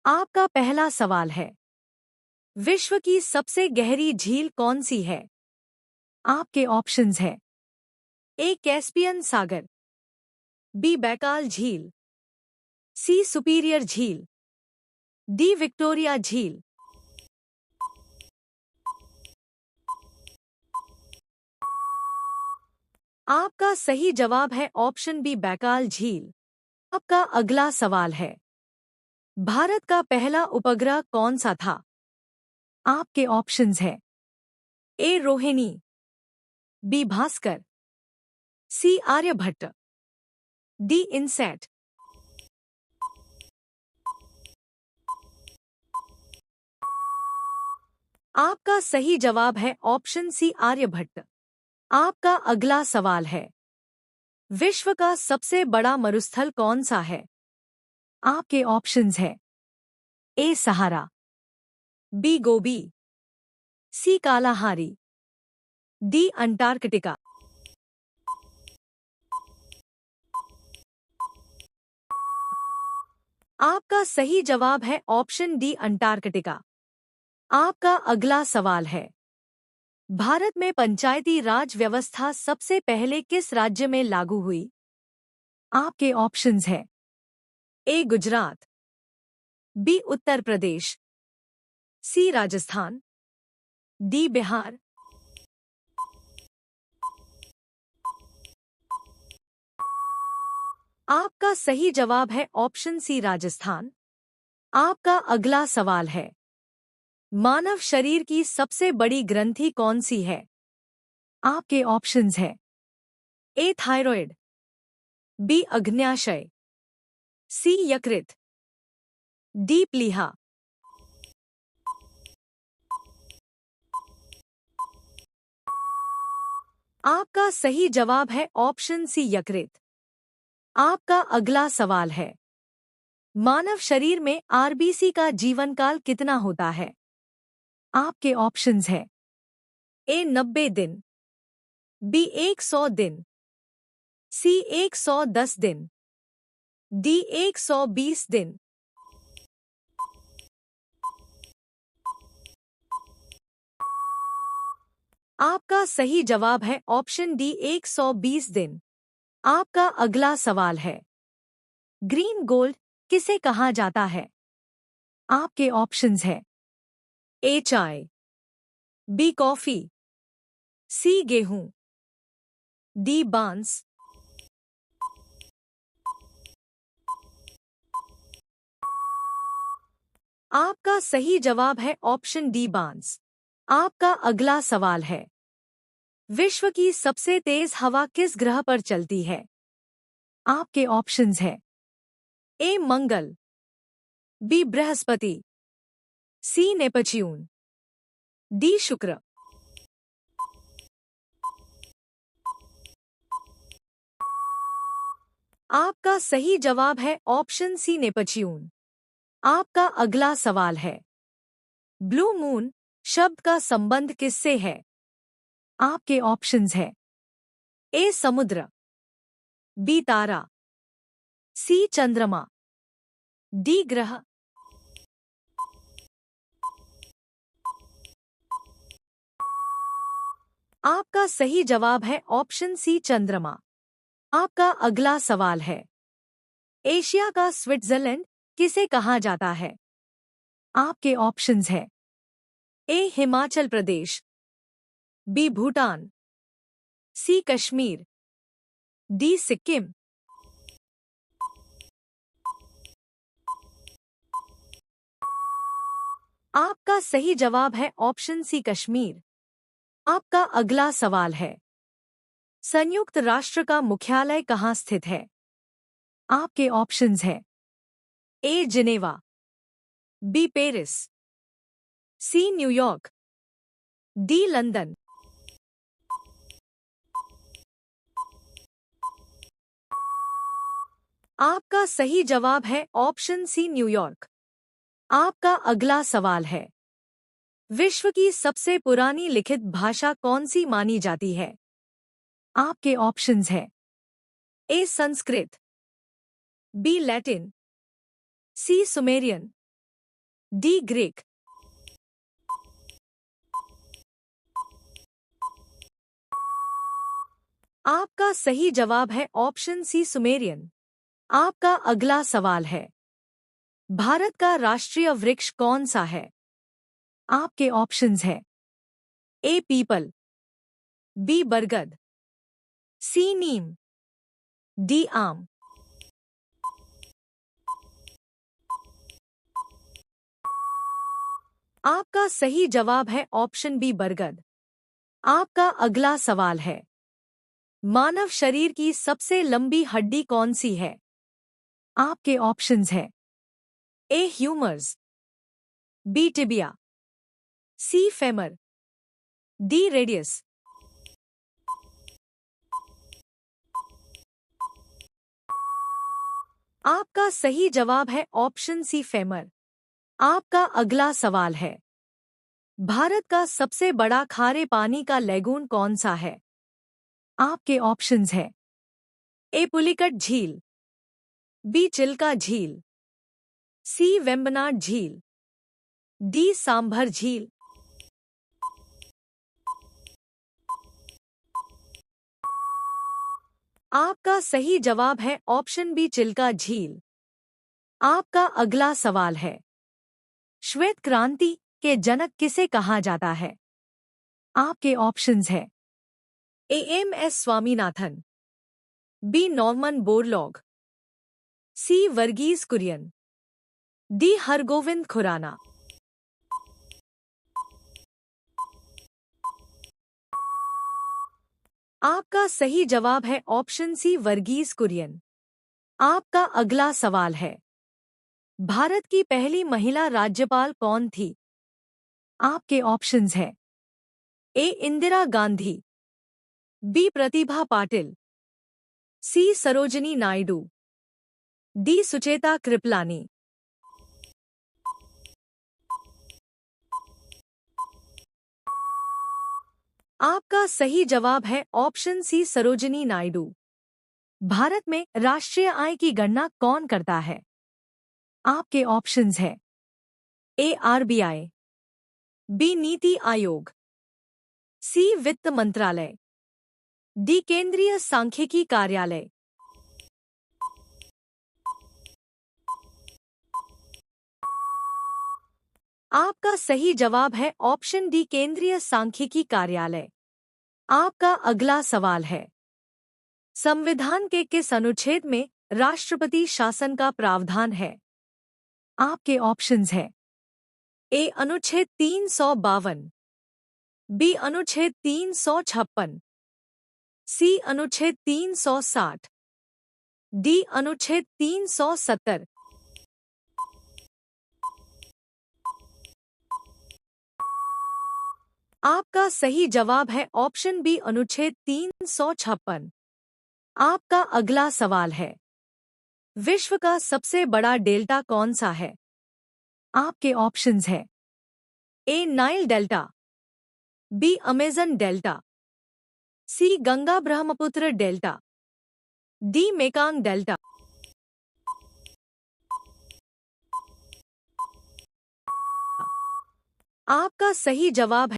आपका पहला सवाल है, विश्व की सबसे गहरी झील कौन सी है? आपके ऑप्शंस है। ए कैस्पियन सागर, बी बैकाल झील, सी सुपीरियर झील, डी विक्टोरिया झील। आपका सही जवाब है ऑप्शन बी बैकाल झील। आपका अगला सवाल है, भारत का पहला उपग्रह कौन सा था? आपके ऑप्शंस है। ए रोहिणी, बी भास्कर, सी आर्यभट्ट, डी इनसैट। आपका सही जवाब है ऑप्शन सी आर्यभट्ट। आपका अगला सवाल है, विश्व का सबसे बड़ा मरुस्थल कौन सा है? आपके ऑप्शंस है। ए सहारा, बी गोबी, सी कालाहारी, डी अंटार्कटिका। आपका सही जवाब है ऑप्शन डी अंटार्कटिका। आपका अगला सवाल है, भारत में पंचायती राज व्यवस्था सबसे पहले किस राज्य में लागू हुई? आपके ऑप्शंस है। ए गुजरात, बी उत्तर प्रदेश, सी राजस्थान, डी बिहार। आपका सही जवाब है ऑप्शन सी राजस्थान। आपका अगला सवाल है, मानव शरीर की सबसे बड़ी ग्रंथि कौन सी है? आपके ऑप्शंस है। ए थायराइड, बी अग्न्याशय, सी यकृत, डी प्लीहा। आपका सही जवाब है ऑप्शन सी यकृत। आपका अगला सवाल है, मानव शरीर में आरबीसी का जीवनकाल कितना होता है? आपके ऑप्शंस है। ए 90 दिन, बी 100 दिन, सी 110 दिन, डी 120 दिन। आपका सही जवाब है ऑप्शन डी 120 दिन। आपका अगला सवाल है, ग्रीन गोल्ड किसे कहा जाता है? आपके ऑप्शंस है। ए चाय, बी कॉफी, सी गेहूं, डी बांस। आपका सही जवाब है ऑप्शन डी बांस। आपका अगला सवाल है, विश्व की सबसे तेज हवा किस ग्रह पर चलती है? आपके ऑप्शंस है। A Mangal, B Brihaspati, C Neptune, D Shukra. आपका सही जवाब है ऑप्शन सी नेपच्यून। आपका अगला सवाल है, ब्लू मून शब्द का संबंध किससे है? आपके ऑप्शंस है। ए समुद्र, बी तारा, सी चंद्रमा, डी ग्रह। आपका सही जवाब है ऑप्शन सी चंद्रमा। आपका अगला सवाल है, एशिया का स्विट्जरलैंड किसे कहा जाता है? आपके ऑप्शंस है। ए हिमाचल प्रदेश, बी भूटान, सी कश्मीर, डी सिक्किम। आपका सही जवाब है ऑप्शन सी कश्मीर। आपका अगला सवाल है, संयुक्त राष्ट्र का मुख्यालय कहाँ स्थित है? आपके ऑप्शंस है। A Geneva, B Paris, C New York, D London. आपका सही जवाब है ऑप्शन सी न्यूयॉर्क। आपका अगला सवाल है, विश्व की सबसे पुरानी लिखित भाषा कौन सी मानी जाती है? आपके ऑप्शंस है। ए संस्कृत, बी लैटिन, सी सुमेरियन, डी ग्रीक। आपका सही जवाब है ऑप्शन सी सुमेरियन। आपका अगला सवाल है, भारत का राष्ट्रीय वृक्ष कौन सा है? आपके ऑप्शंस हैं, ए पीपल, बी बरगद, सी नीम, डी आम। आपका सही जवाब है ऑप्शन बी बरगद। आपका अगला सवाल है, मानव शरीर की सबसे लंबी हड्डी कौन सी है? आपके ऑप्शंस हैं, ए ह्यूमर्स, बी टिबिया, सी फेमर, डी रेडियस। आपका सही जवाब है ऑप्शन सी फेमर। आपका अगला सवाल है, भारत का सबसे बड़ा खारे पानी का लेगून कौन सा है? आपके ऑप्शंस हैं, ए पुलिकट झील, बी चिल्का झील, सी वेम्बनाड झील, डी सांभर झील। आपका सही जवाब है ऑप्शन बी चिल्का झील। आपका अगला सवाल है, श्वेत क्रांति के जनक किसे कहा जाता है? आपके ऑप्शंस हैं, A M S Swaminathan, B Norman Borlaug, C Verghese Kurien, D Hargobind Khorana. आपका सही जवाब है ऑप्शन सी वर्गीज कुरियन। आपका अगला सवाल है, भारत की पहली महिला राज्यपाल कौन थी? आपके ऑप्शंस हैं, ए इंदिरा गांधी, बी प्रतिभा पाटिल, सी सरोजिनी नायडू, डी सुचेता कृपलानी। आपका सही जवाब है ऑप्शन सी सरोजिनी नायडू। भारत में राष्ट्रीय आय की गणना कौन करता है? आपके ऑप्शंस हैं, ए आरबीआई, बी नीति आयोग, सी वित्त मंत्रालय, डी केंद्रीय सांख्यिकी कार्यालय। आपका सही जवाब है ऑप्शन डी केंद्रीय सांख्यिकी कार्यालय। आपका अगला सवाल है, संविधान के किस अनुच्छेद में राष्ट्रपति शासन का प्रावधान है? आपके ऑप्शंस हैं, ए अनुच्छेद 352, बी अनुच्छेद 356, सी अनुच्छेद 360, डी अनुच्छेद 370। आपका सही जवाब है ऑप्शन बी अनुच्छेद 356। आपका अगला सवाल है, विश्व का सबसे बड़ा डेल्टा कौन सा है? आपके ऑप्शंस हैं, A Nile delta, B Amazon delta, C Ganga Brahmaputra delta, D Mekong delta. आपका सही जवाब है